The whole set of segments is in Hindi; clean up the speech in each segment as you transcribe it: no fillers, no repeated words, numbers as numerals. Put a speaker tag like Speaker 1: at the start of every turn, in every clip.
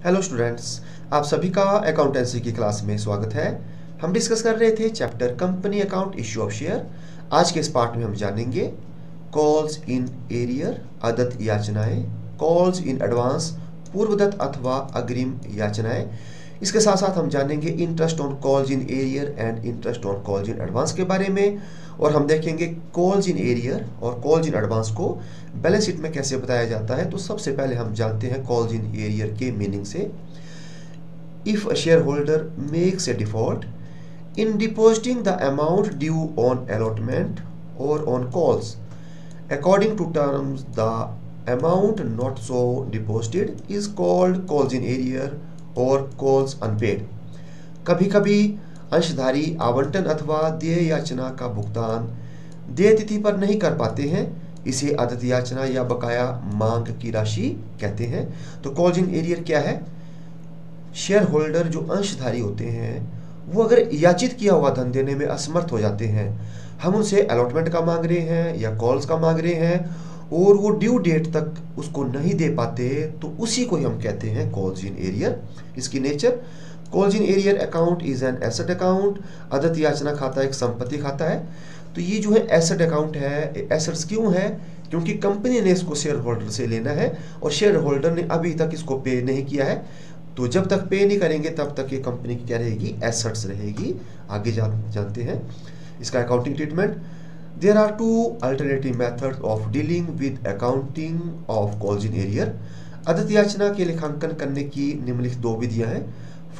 Speaker 1: हेलो स्टूडेंट्स, आप सभी का अकाउंटेंसी की क्लास में स्वागत है। हम डिस्कस कर रहे थे chapter company account issue of share. आज के इस पार्ट में हम जानेंगे कॉल्स इन एरियर अदत्त याचनाएं, कॉल्स इन एडवांस पूर्वदत्त अथवा अग्रिम याचनाएं। इसके साथ साथ हम जानेंगे interest on calls in arrear and interest on calls in advance के बारे में, और हम देखेंगे कॉल्स इन एरियर और कॉल्स इन एडवांस को बैलेंस शीट में कैसे बताया जाता है। तो सबसे पहले हम जानते हैं कॉल्स इन एरियर के मीनिंग से। If a share holder makes a default in depositing the amount due on allotment और on calls according to terms, the amount not so deposited is called calls in arrear और कॉल्स अनपेड। कभी कभी अंशधारी आवंटन अथवा देय याचना का भुगतान देय तिथि पर नहीं कर पाते हैं, इसे आदत याचना या बकाया मांग की राशि कहते हैं। तो कॉल्स इन एरियर क्या है? शेयर होल्डर जो अंशधारी होते हैं वो अगर याचित किया हुआ धन देने में असमर्थ हो जाते हैं, हम उनसे अलॉटमेंट का मांग रहे हैं या कॉल्स का मांग रहे हैं और वो ड्यू डेट तक उसको नहीं दे पाते, तो उसी को हम कहते हैं कॉल्स इन एरियर। इसकी nature, calls in arrear account is an asset account. आदत याचना खाता एक संपत्ति खाता है। तो ये जो है एसेट अकाउंट है, एसेट्स क्यों है? क्योंकि कंपनी ने इसको शेयर होल्डर से लेना है और शेयर होल्डर ने अभी तक इसको पे नहीं किया है। तो जब तक पे नहीं करेंगे तब तक ये कंपनी की क्या रहेगी? एसेट्स रहेगी। आगे जानते हैं इसका accounting treatment. There are two alternative methods of dealing with accounting of calls in arrear. आदत याचना के लेखांकन करने की निम्नलिखित दो विधियां हैं।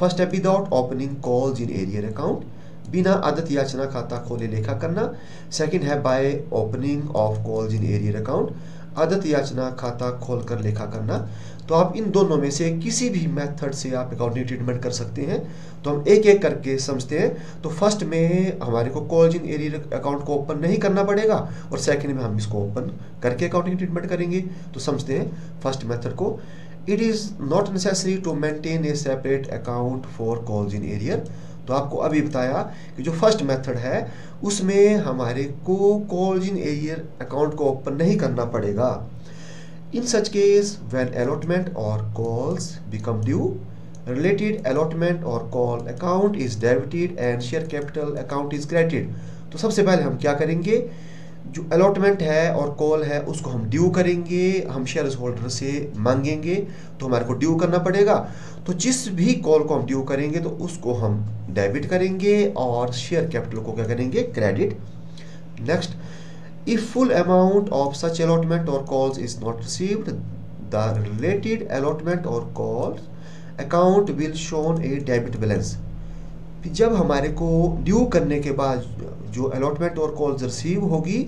Speaker 1: फर्स्ट है without opening calls in arrear account, बिना आदत याचना खाता खोले लेखा करना। सेकंड है by opening of calls in arrear account, आदत याचना खाता खोलकर लेखा करना। तो आप इन दोनों में से किसी भी मेथड से आप अकाउंटिंग ट्रीटमेंट कर सकते हैं। तो हम एक एक करके समझते हैं। तो फर्स्ट में हमारे को कॉल्स इन एरियर अकाउंट को ओपन नहीं करना पड़ेगा और सेकंड में हम इसको ओपन करके अकाउंटिंग ट्रीटमेंट करेंगे। तो समझते हैं फर्स्ट मेथड को। It is not necessary to maintain a separate account for calls in arrear. तो आपको अभी बताया कि जो फर्स्ट मेथड है उसमें हमारे को कॉल्स इन एरियर अकाउंट को ओपन नहीं करना पड़ेगा। In such case, when allotment or calls become due, related allotment or call account is debited and share capital account is credited। तो सबसे पहले हम क्या करेंगे? जो अलॉटमेंट है और कॉल है उसको हम ड्यू करेंगे, हम शेयर होल्डर से मांगेंगे तो हमारे को ड्यू करना पड़ेगा। तो जिस भी कॉल को हम ड्यू करेंगे तो उसको हम डेबिट करेंगे और शेयर कैपिटल को क्या करेंगे? Credit. Next, if full amount of such allotment or calls is not received, the related allotment or calls account will shown a debit balance। जब हमारे को ड्यू करने के बाद जो अलॉटमेंट और कॉल्स रिसीव होगी,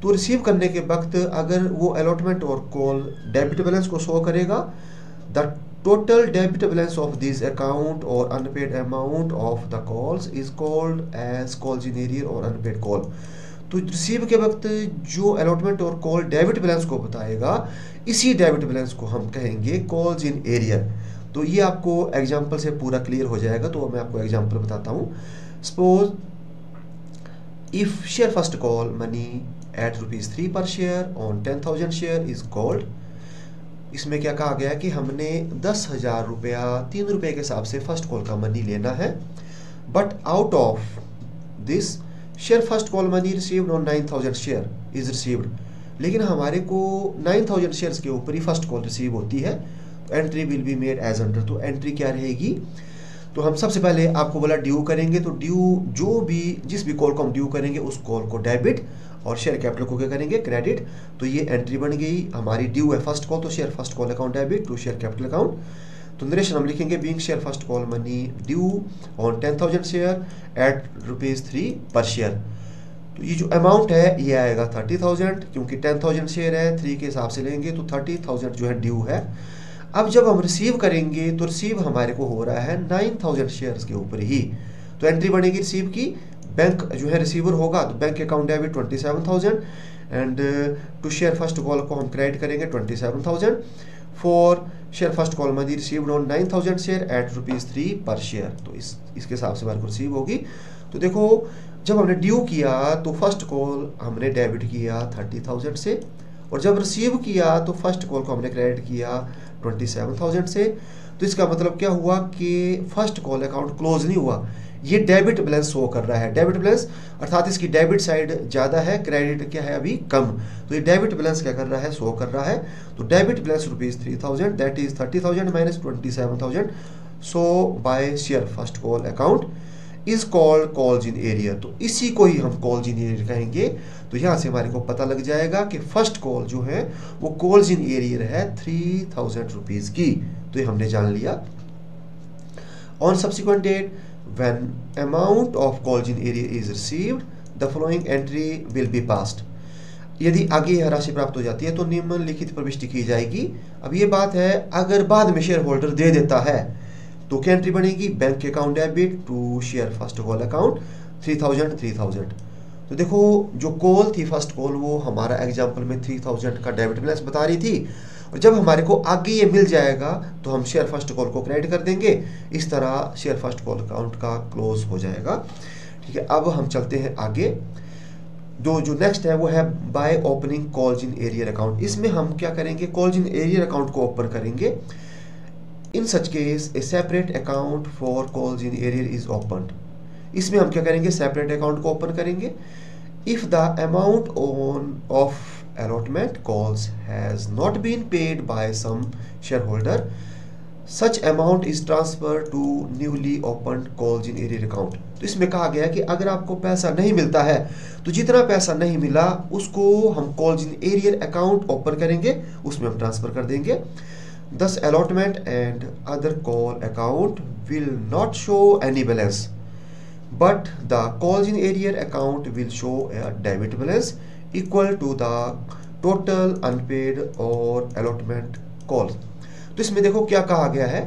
Speaker 1: तो रिसीव करने के वक्त अगर वो अलॉटमेंट और कॉल डेबिट बैलेंस को शो करेगा, the total debit balance of this account और unpaid amount of the calls is called as calls in arrear और अनपेड कॉल। तो रिसीव के वक्त जो अलॉटमेंट और कॉल डेबिट बैलेंस को बताएगा, इसी डेबिट बैलेंस को हम कहेंगे कॉल्स इन एरियर। तो ये आपको एग्जांपल से पूरा क्लियर हो जाएगा। तो मैं आपको एग्जांपल बताता हूँ। Suppose if share first call money at ₹3 per share on 10,000 share is called. इसमें क्या कहा गया कि हमने 10,000 रुपया 3 रुपये के हिसाब से फर्स्ट कॉल का मनी लेना है। But out of this share first call money received on 9,000 share is received. लेकिन हमारे को 9,000 शेयर्स के ऊपर ही फर्स्ट कॉल रिसीव होती है। तो entry will be made as under. तो एंट्री क्या रहेगी? तो हम सबसे पहले आपको बोला ड्यू करेंगे, तो ड्यू जो भी जिस भी कॉल को हम ड्यू करेंगे उस कॉल को डेबिट और शेयर कैपिटल को क्या करेंगे? क्रेडिट। तो ये एंट्री बन गई हमारी। ड्यू है फर्स्ट कॉल, तो share first call account debit to share capital account. तो नरेशन हम लिखेंगे being share first call money due on 10,000 share at ₹3 per share. तो ये जो अमाउंट है ये आएगा 30,000, क्योंकि 10,000 शेयर है, 3 के हिसाब से लेंगे तो 30,000 जो है ड्यू है। अब जब हम रिसीव करेंगे तो रिसीव हमारे को हो रहा है 9,000 शेयर्स के ऊपर ही। तो एंट्री बनेगी रिसीव की। बैंक जो है रिसीवर होगा तो bank account debit 27,000 and to share first call को हम क्रेडिट करेंगे 27,000 for share first call money received on 9,000 share at ₹3 per share. तो इसके हिसाब से हमारे को रिसीव होगी। तो देखो जब हमने ड्यू किया तो फर्स्ट कॉल हमने डेबिट किया 30,000 से, और जब रिसीव किया तो फर्स्ट कॉल को हमने क्रेडिट किया 27,000 से। तो इसका मतलब क्या हुआ कि फर्स्ट कॉल अकाउंट क्लोज नहीं हुआ, ये डेबिट बैलेंस शो कर रहा है। डेबिट बैलेंस अर्थात इसकी डेबिट साइड ज़्यादा है, क्रेडिट क्या है अभी कम। तो ये डेबिट बैलेंस क्या कर रहा है, शो कर रहा है। तो debit balance ₹3,000 that is 30,000 minus 27,000 so by share first call account is called calls in arrear. तो इसी को ही हम कॉल्स इन एरियर कहेंगे। तो यहाँ से हमारे को पता लग जाएगा कि फर्स्ट कॉल जो है वो कॉल्स इन एरियर है 3,000 रुपीज की। तो ये हमने जान लिया। On subsequent date when amount of calls in area is received the following entry will be passed। यदि आगे यह राशि प्राप्त हो जाती है तो निम्नलिखित प्रविष्टि की जाएगी। अब ये बात है, अगर बाद में शेयर होल्डर दे देता है तो क्या एंट्री बनेगी, bank account debit to share first call account 3,000। तो देखो जो कॉल थी फर्स्ट कॉल वो हमारा एग्जाम्पल में 3,000 का डेबिट बैलेंस बता रही थी, और जब हमारे को आगे ये मिल जाएगा तो हम शेयर फर्स्ट कॉल को क्रेडिट कर देंगे। इस तरह शेयर फर्स्ट कॉल अकाउंट का क्लोज हो जाएगा। ठीक है, अब हम चलते हैं आगे। जो नेक्स्ट है वो है by opening calls in arrear account. इसमें हम क्या करेंगे, कॉल्स इन एरियर अकाउंट को ओपन करेंगे। In such case a separate account for calls in arrear is opened. इसमें हम क्या करेंगे, सेपरेट अकाउंट को ओपन करेंगे। If the amount on of allotment calls has not been paid by some shareholder such amount is transferred to newly opened calls in arrear account। तो इसमें कहा गया है कि अगर आपको पैसा नहीं मिलता है तो जितना पैसा नहीं मिला उसको हम calls in arrear account open करेंगे, उसमें हम ट्रांसफर कर देंगे। Thus allotment and other call account will not show any balance but the calls in arrear account will show a debit balance equal to the total unpaid और अलॉटमेंट कॉल। तो इसमें देखो क्या कहा गया है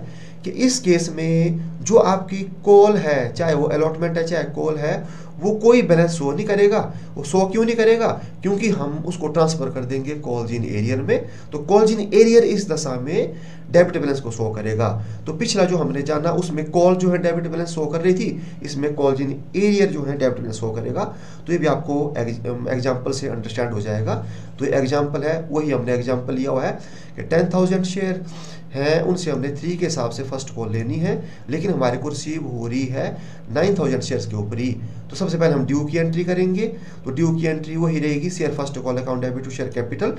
Speaker 1: कि इस केस में जो आपकी कॉल है, चाहे वो अलॉटमेंट है चाहे कॉल है, वो कोई बैलेंस शो नहीं करेगा। वो शो क्यों नहीं करेगा, क्योंकि हम उसको ट्रांसफर कर देंगे कॉल्स इन एरियर में। तो कॉल्स इन एरियर इस दशा में डेबिट बैलेंस को शो करेगा। तो पिछला जो हमने जाना उसमें कॉल जो है डेबिट बैलेंस शो कर रही थी, इसमें कॉल्स इन एरियर जो है डेबिट बैलेंस शो करेगा। तो ये भी आपको एग्जाम्पल से अंडरस्टैंड हो जाएगा। तो ये एग्जाम्पल है, वही हमने एग्जाम्पल लिया हुआ है कि 10,000 शेयर हैं, उनसे हमने 3 के हिसाब से फर्स्ट कॉल लेनी है, लेकिन हमारे को रिसीव हो रही है 9,000 शेयर्स के ऊपर ही। तो सबसे पहले हम ड्यू की एंट्री करेंगे। तो ड्यू की एंट्री वही रहेगी, share first call account debit to share capital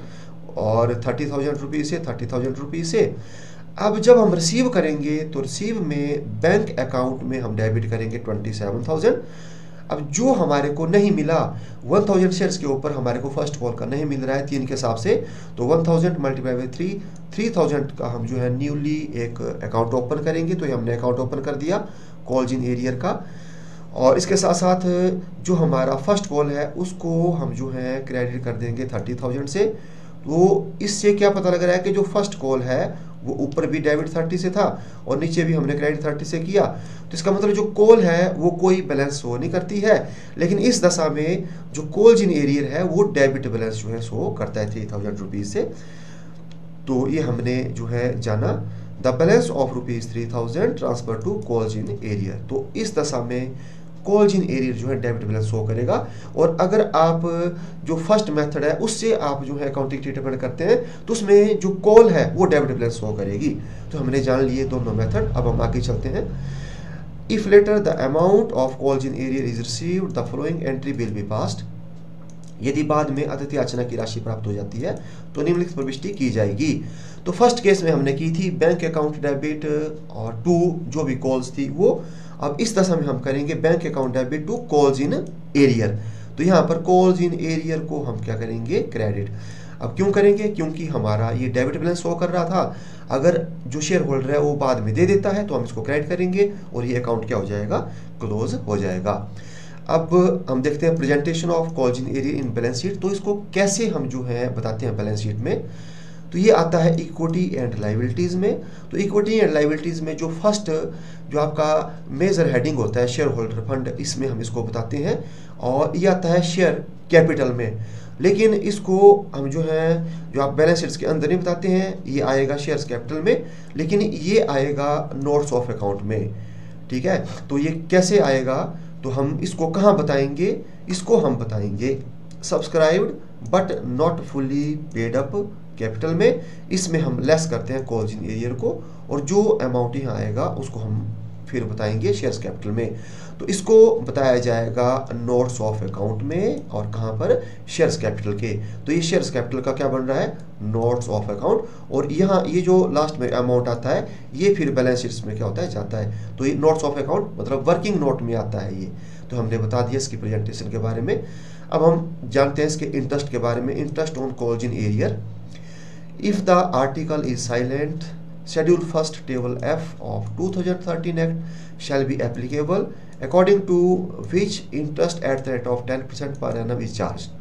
Speaker 1: और 30,000 रुपीज़ से 30,000 रुपीज़ से। अब जब हम रिसीव करेंगे तो रिसीव में बैंक अकाउंट में हम डेबिट करेंगे 27,000। अब जो हमारे को नहीं मिला 1,000 शेयर्स के ऊपर हमारे को फर्स्ट कॉल का नहीं मिल रहा है 3 के हिसाब से, तो 1,000 मल्टीप्लाई बाई 3,000 का हम जो है न्यूली एक अकाउंट ओपन करेंगे। तो ये हमने अकाउंट ओपन कर दिया कॉल्स इन एरियर का, और इसके साथ साथ जो हमारा फर्स्ट कॉल है उसको हम जो है क्रेडिट कर देंगे 30,000 से। तो इससे क्या पता लग रहा है कि जो फर्स्ट कॉल है वो ऊपर भी डेबिट 30 से था और नीचे भी हमने क्रेडिट 30 से किया। तो इसका मतलब जो कॉल है वो कोई बैलेंस शो नहीं करती है, लेकिन इस दशा में जो कॉल्स इन एरियर है वो डेबिट बैलेंस जो है शो करता है 3,000 रुपीज़ से। तो ये हमने जो है जाना the balance of ₹3,000 transfer to calls in arrear. तो इस दशा में कॉल्स इन एरियर जो है डेबिट बैलेंस शो करेगा। और अगर आप जो फर्स्ट मेथड है उससे आप जो है अकाउंटिंग ट्रीटमेंट करते हैं तो उसमें जो कॉल है वो डेबिट बैलेंस शो करेगी। तो हमने जान लिए दोनों मेथड। अब हम आगे चलते हैं। If later the amount of calls in arrear is received the following entry will be passed. यदि बाद में अतिथि याचना की राशि प्राप्त हो जाती है तो निम्नलिखित प्रविष्टि की जाएगी। तो फर्स्ट केस में हमने की थी बैंक अकाउंट डेबिट और टू जो भी कॉल्स थी वो। अब इस दशा में हम करेंगे bank account debit to calls in arrear. तो यहाँ पर कॉल्स इन एरियर को हम क्या करेंगे, क्रेडिट। अब क्यों करेंगे, क्योंकि हमारा ये डेबिट बैलेंस शो कर रहा था। अगर जो शेयर होल्डर है वो बाद में दे देता है तो हम इसको क्रेडिट करेंगे और ये अकाउंट क्या हो जाएगा, क्लोज हो जाएगा। अब हम देखते हैं presentation of calls in arrear in balance sheet. तो इसको कैसे हम जो है बताते हैं बैलेंस शीट में। तो ये आता है इक्विटी एंड लायबिलिटीज़ में। तो इक्विटी एंड लायबिलिटीज़ में जो फर्स्ट जो आपका मेजर हेडिंग होता है शेयर होल्डर फंड, इसमें हम इसको बताते हैं। और ये आता है शेयर कैपिटल में, लेकिन इसको हम जो है जो आप बैलेंस शीट्स के अंदर नहीं बताते हैं, ये आएगा शेयर्स कैपिटल में, लेकिन ये आएगा नोट्स ऑफ अकाउंट में। ठीक है, तो ये कैसे आएगा, तो हम इसको कहाँ बताएंगे, इसको हम बताएंगे subscribed but not fully paid up capital में, इसमें हम लेस करते हैं कॉल्स इन एरियर को, और जो अमाउंट यहाँ आएगा उसको हम फिर बताएंगे शेयर्स कैपिटल में। तो इसको बताया जाएगा नोट्स ऑफ अकाउंट में, और कहाँ पर, शेयर्स कैपिटल के। तो ये शेयर्स कैपिटल का क्या बन रहा है, नोट्स ऑफ अकाउंट, और यहाँ ये जो लास्ट में अमाउंट आता है ये फिर बैलेंस शीट्स में क्या होता है, जाता है। तो ये नोट्स ऑफ अकाउंट मतलब वर्किंग नोट में आता है ये। तो हमने बता दिया इसकी प्रेजेंटेशन के बारे में। अब हम जानते हैं इसके इंटरेस्ट के बारे में। Interest on calls in arrear, if the article is silent, Schedule first table F of 2013 Act shall be applicable, according to which interest at the rate of 10% per annum is charged.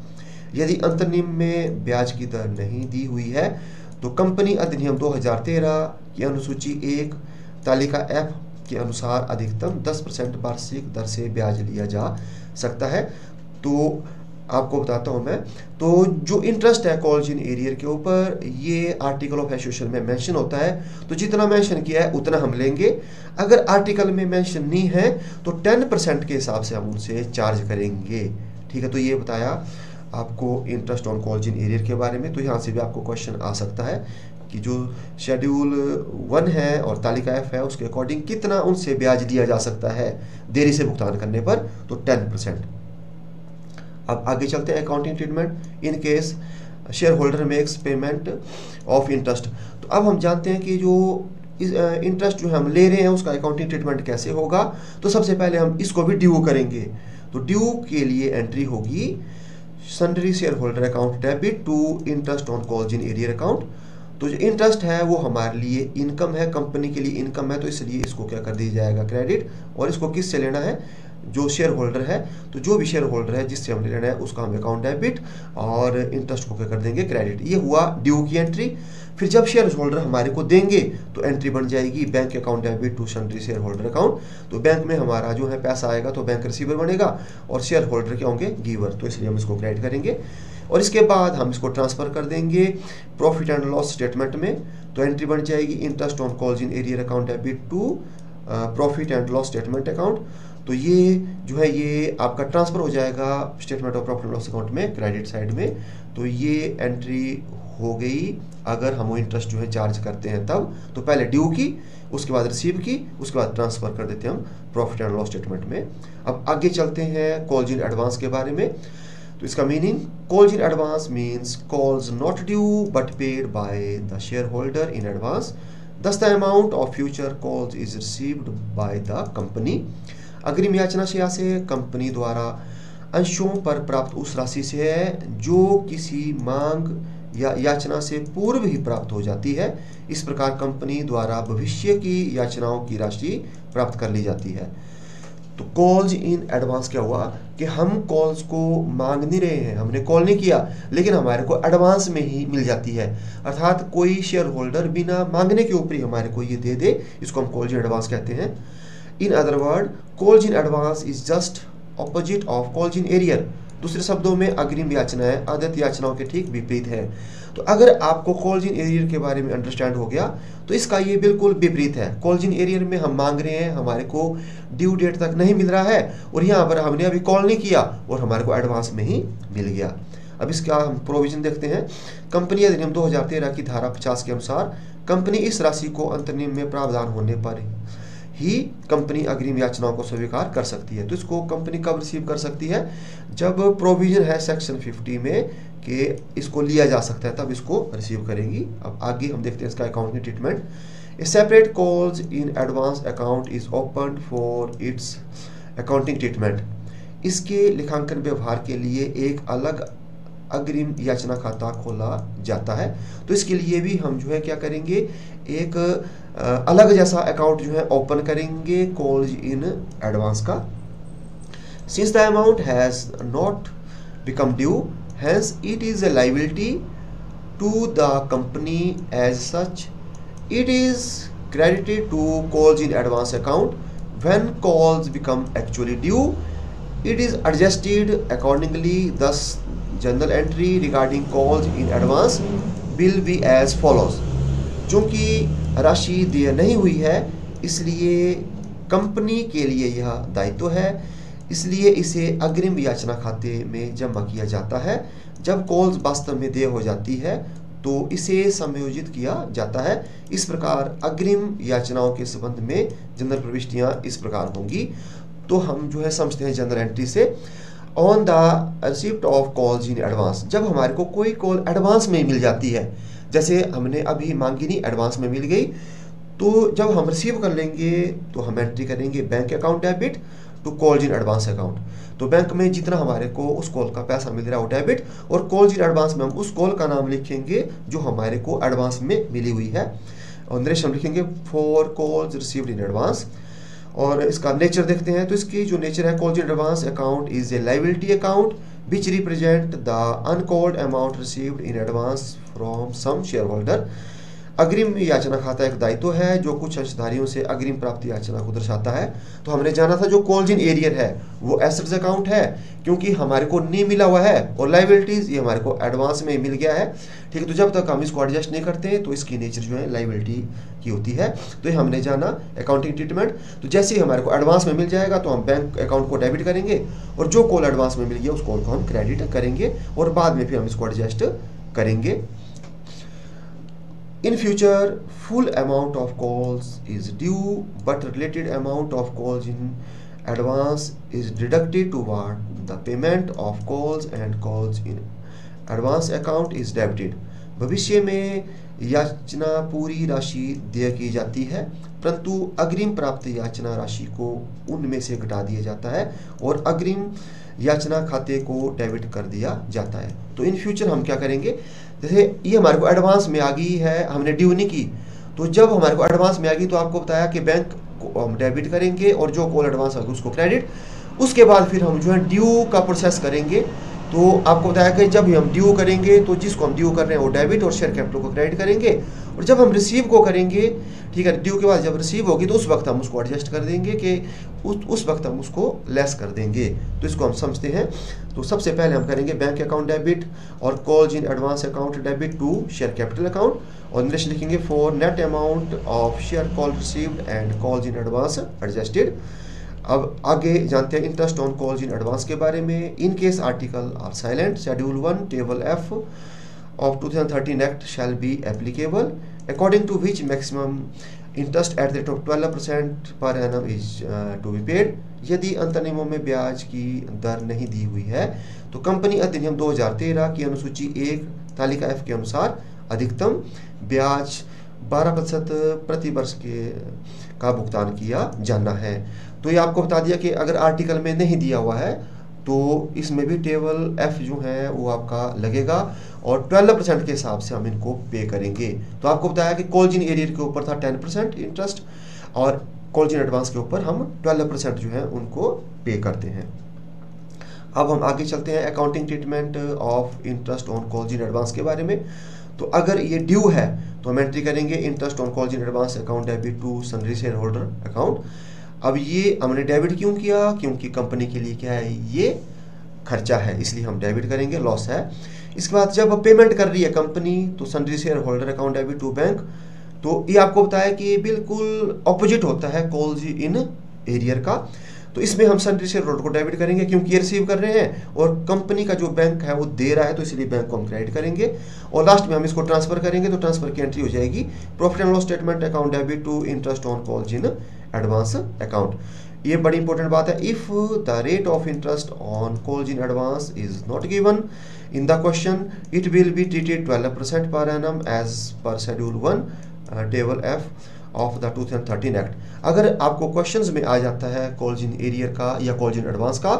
Speaker 1: यदि अंतर्नियम में ब्याज की दर नहीं दी हुई है तो कंपनी अधिनियम 2013 की अनुसूची 1 तालिका F के अनुसार अधिकतम 10% वार्षिक दर से ब्याज लिया जा सकता है। तो आपको बताता हूं मैं, तो जो इंटरेस्ट है कॉल्स इन एरियर के ऊपर, ये आर्टिकल ऑफ एसोसिएशन में मेंशन होता है। तो जितना मेंशन किया है उतना हम लेंगे। अगर आर्टिकल में मेंशन नहीं है तो 10% के हिसाब से हम उनसे चार्ज करेंगे। ठीक है, तो ये बताया आपको interest on calls in arrear के बारे में। तो यहाँ से भी आपको क्वेश्चन आ सकता है कि जो शेड्यूल 1 है और तालिका F है उसके अकॉर्डिंग कितना उनसे ब्याज लिया जा सकता है देरी से भुगतान करने पर, तो 10%। अब आगे चलते हैं accounting treatment in case share holder makes payment of interest. तो अब हम जानते हैं कि जो इंटरेस्ट जो हम ले रहे हैं उसका अकाउंटिंग ट्रीटमेंट कैसे होगा। तो सबसे पहले हम इसको भी ड्यू करेंगे। तो ड्यू के लिए एंट्री होगी sundry share holder account debit to interest on calls in arrear account. तो जो इंटरेस्ट है वो हमारे लिए इनकम है, कंपनी के लिए इनकम है, तो इसलिए इसको क्या कर दिया जाएगा, क्रेडिट। और इसको किससे लेना है, जो शेयर होल्डर है। तो जो भी शेयर होल्डर है जिससे हमने लेना है उसका हम अकाउंट डेबिट, और इंटरेस्ट को क्या कर देंगे, क्रेडिट। ये हुआ ड्यू की एंट्री। फिर जब शेयर होल्डर हमारे को देंगे तो एंट्री बन जाएगी bank account debit to sundry share holder account. तो बैंक में हमारा जो है पैसा आएगा तो बैंक रिसीवर बनेगा और शेयर होल्डर क्या होंगे, गिवर। तो इसलिए हम इसको क्रेडिट करेंगे और इसके बाद हम इसको ट्रांसफर कर देंगे प्रॉफिट एंड लॉस स्टेटमेंट में। तो एंट्री बन जाएगी interest on calls in arrear account debit to profit and loss statement account. तो ये जो है ये आपका ट्रांसफर हो जाएगा statement of profit and loss account में, क्रेडिट साइड में। तो ये एंट्री हो गई अगर हम वो इंटरेस्ट जो है चार्ज करते हैं तब। तो पहले ड्यू की, उसके बाद रिसीव की, उसके बाद ट्रांसफर कर देते हैं हम प्रॉफिट एंड लॉस स्टेटमेंट में। अब आगे चलते हैं कॉल्स इन एडवांस के बारे में। तो इसका meaning, calls in advance means calls not due but paid by the share holder in advance, thus the amount of future calls is received by the company। अग्रिम याचना से कंपनी द्वारा अंशों पर प्राप्त उस राशि से है जो किसी मांग या याचना से पूर्व ही प्राप्त हो जाती है। इस प्रकार कंपनी द्वारा भविष्य की याचनाओं की राशि प्राप्त कर ली जाती है। तो कॉल्स इन एडवांस क्या हुआ कि हम कॉल्स को मांग नहीं रहे हैं, हमने कॉल नहीं किया लेकिन हमारे को एडवांस में ही मिल जाती है। अर्थात कोई शेयर होल्डर बिना मांगने के ऊपर ही हमारे को ये दे दे, इसको हम कॉल्स इन एडवांस कहते हैं। In other word, calls in advance is just opposite of calls in arrear. दूसरे शब्दों में अग्रिम याचनाएं आदत याचनाओं के ठीक विपरीत है। तो अगर आपको कॉल्स इन एरियर के बारे में अंडरस्टैंड हो गया तो इसका ये बिल्कुल विपरीत है। कॉल्स इन एरियर में हम मांग रहे हैं, हमारे को ड्यू डेट तक नहीं मिल रहा है, और यहाँ पर हमने अभी कॉल नहीं किया और हमारे को एडवांस में ही मिल गया। अब इसका हम प्रोविजन देखते हैं। कंपनी अधिनियम 2013 की धारा 50 के अनुसार कंपनी इस राशि को अंतर्नियम में प्रावधान होने पर ही कंपनी अग्रिम याचनाओं को स्वीकार कर सकती है। तो इसको कंपनी कब रिसीव कर सकती है, जब प्रोविजन है सेक्शन 50 में कि इसको लिया जा सकता है तब इसको रिसीव करेगी। अब आगे हम देखते हैं इसका accounting treatment. A separate calls in advance account is open for its accounting treatment. इसके लेखांकन व्यवहार के लिए एक अलग अग्रिम याचना खाता खोला जाता है। तो इसके लिए भी हम जो है क्या करेंगे, एक अलग जैसा अकाउंट जो है ओपन करेंगे कॉल्स इन एडवांस का। Since the amount has not become due, hence it is a liability to the company as such, it is credited to calls in advance account. When calls become actually due, it is adjusted accordingly. Thus journal entry regarding calls in advance will be as follows। चूँकि राशि देय नहीं हुई है इसलिए कंपनी के लिए यह दायित्व है, इसलिए इसे अग्रिम याचना खाते में जमा किया जाता है। जब कॉल्स वास्तव में देय हो जाती है तो इसे समायोजित किया जाता है। इस प्रकार अग्रिम याचनाओं के संबंध में जनरल प्रविष्टियां इस प्रकार होंगी। तो हम जो है समझते हैं जनरल एंट्री से, on the receipt of calls in advance, जब हमारे को कोई कॉल एडवांस में मिल जाती है, जैसे हमने अभी मांगी नहीं, एडवांस में मिल गई, तो जब हम रिसीव कर लेंगे तो हम एंट्री करेंगे bank account debit to calls in advance account. तो बैंक में जितना हमारे को उस कॉल का पैसा मिल रहा है वो डेबिट, और कॉल्स इन एडवांस में हम उस कॉल का नाम लिखेंगे जो हमारे को एडवांस में मिली हुई है, और नेक्स्ट हम लिखेंगे for calls received in advance. और इसका नेचर देखते हैं, तो इसकी जो नेचर है, calls in advance account is a liability account which represent the uncalled amount received in advance from some share holder. अग्रिम याचना खाता एक दायित्व है जो कुछ अंशधारियों से अग्रिम प्राप्ति याचना को दर्शाता है। तो हमने जाना था जो कॉल्स इन एरियर है वो एसेट्स अकाउंट है, क्योंकि हमारे को नहीं मिला हुआ है, और लायबिलिटीज ये हमारे को एडवांस में मिल गया है, ठीक है। तो जब तक हम इसको एडजस्ट नहीं करते हैं तो इसकी नेचर जो है लायबिलिटी की होती है। तो ये हमने जाना अकाउंटिंग ट्रीटमेंट। तो जैसे ही हमारे को एडवांस में मिल जाएगा तो हम बैंक अकाउंट को डेबिट करेंगे, और जो कॉल एडवांस में मिल गया उस कॉल को हम क्रेडिट करेंगे, और बाद में फिर हम इसको एडजस्ट करेंगे। In future, full amount of calls is due, but related amount of calls in advance is deducted toward the payment of calls, and calls in advance account is debited. भविष्य में याचना पूरी राशि देय की जाती है, परंतु अग्रिम प्राप्त याचना राशि को उनमें से घटा दिया जाता है, और अग्रिम याचना खाते को डेबिट कर दिया जाता है। तो इन फ्यूचर हम क्या करेंगे, जैसे ये हमारे को एडवांस में आ गई है, हमने ड्यू नहीं की, तो जब हमारे को एडवांस में आ गई तो आपको बताया कि बैंक को हम डेबिट करेंगे, और जो कॉल एडवांस आ गई उसको क्रेडिट। उसके बाद फिर हम जो है ड्यू का प्रोसेस करेंगे। तो आपको बताया कि जब हम ड्यू करेंगे तो जिसको हम ड्यू कर रहे हैं वो डेबिट और शेयर कैपिटल को क्रेडिट करेंगे, और जब हम रिसीव को करेंगे, ठीक है, ड्यू के बाद जब रिसीव होगी तो उस वक्त हम उसको एडजस्ट कर देंगे कि उस वक्त हम उसको लेस कर देंगे। तो इसको हम समझते हैं। तो सबसे पहले हम करेंगे बैंक अकाउंट डेबिट और calls in advance account debit to share capital account, और नेक्स्ट लिखेंगे for net amount of share call received and calls in advance adjusted. अब आगे जानते हैं interest on calls in advance के बारे में। In case article are silent, schedule 1 table F of 2013 Act shall be applicable, according to which maximum interest at the rate of 12% per annum is to be paid। यदि अंतर्नियमों में ब्याज की दर नहीं दी हुई है तो कंपनी अधिनियम 2013 की अनुसूची 1 तालिका F के अनुसार अधिकतम ब्याज 12% प्रति वर्ष का भुगतान किया जाना है। तो ये आपको बता दिया कि अगर आर्टिकल में नहीं दिया हुआ है तो इसमें भी टेबल F जो है वो आपका लगेगा, और 12% के हिसाब से हम इनको पे करेंगे। तो आपको बताया कि कॉल्स इन एरियर के ऊपर था 10% इंटरेस्ट, और कॉल्स इन एडवांस के ऊपर हम 12% जो है उनको पे करते हैं। अब हम आगे चलते हैं accounting treatment of interest on calls in advance के बारे में। तो अगर ये ड्यू है तो हम एंट्री करेंगे interest on calls in advance account debit to sundry share holder account. अब ये हमने डेबिट क्यों किया, क्योंकि कंपनी के लिए क्या है, ये खर्चा है, इसलिए हम डेबिट करेंगे, लॉस है। इसके बाद जब पेमेंट कर रही है कंपनी तो sundry share holder account debit to bank. तो ये आपको बताया कि बिल्कुल ऑपोजिट होता है कॉल्स इन एरियर का। तो इसमें हम सनरी शेयर होल्डर को डेबिट करेंगे क्योंकि ये रिसीव कर रहे हैं, और कंपनी का जो बैंक है वो दे रहा है, तो इसलिए बैंक को हम क्रेडिट करेंगे, और लास्ट में हम इसको ट्रांसफर करेंगे। तो ट्रांसफर की एंट्री हो जाएगी profit and loss statement account debit to interest on calls in advance account. ये बड़ी इंपॉर्टेंट बात है। If the rate of interest on calls in advance is not given in the question, it will be treated 12% per annum as per schedule 1 table F of the 2013 act. अगर आपको क्वेश्चंस में आ जाता है कॉल्स इन एरियर का या कॉल्स इन एडवांस का,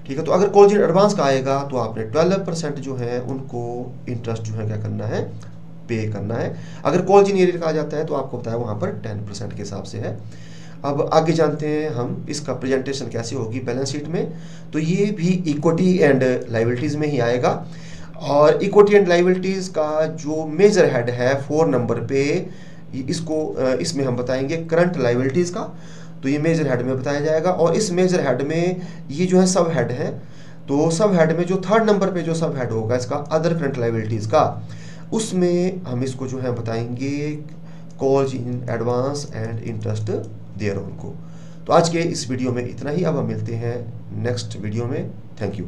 Speaker 1: ठीक है, तो अगर कॉल्स इन एडवांस का आएगा तो आपने 12% जो है उनको इंटरेस्ट जो है क्या करना है, पे करना है। अगर कॉल्स इन एरियर का आ जाता है तो आपको बताया वहाँ पर 10% के हिसाब से है। अब आगे जानते हैं हम इसका प्रेजेंटेशन कैसे होगी बैलेंस शीट में। तो ये भी इक्विटी एंड लायबिलिटीज में ही आएगा, और इक्विटी एंड लायबिलिटीज का जो मेजर हेड है 4 नंबर पे, इसमें हम बताएंगे करंट लायबिलिटीज का। तो ये मेजर हेड में बताया जाएगा, और इस मेजर हेड में ये जो है सब हेड है। तो सब हेड में जो 3rd नंबर पे जो सब हेड होगा इसका अदर करंट लायबिलिटीज का, उसमें हम इसको जो है बताएंगे calls in advance and interest their उनको। तो आज के इस वीडियो में इतना ही। अब हम मिलते हैं नेक्स्ट वीडियो में। Thank you.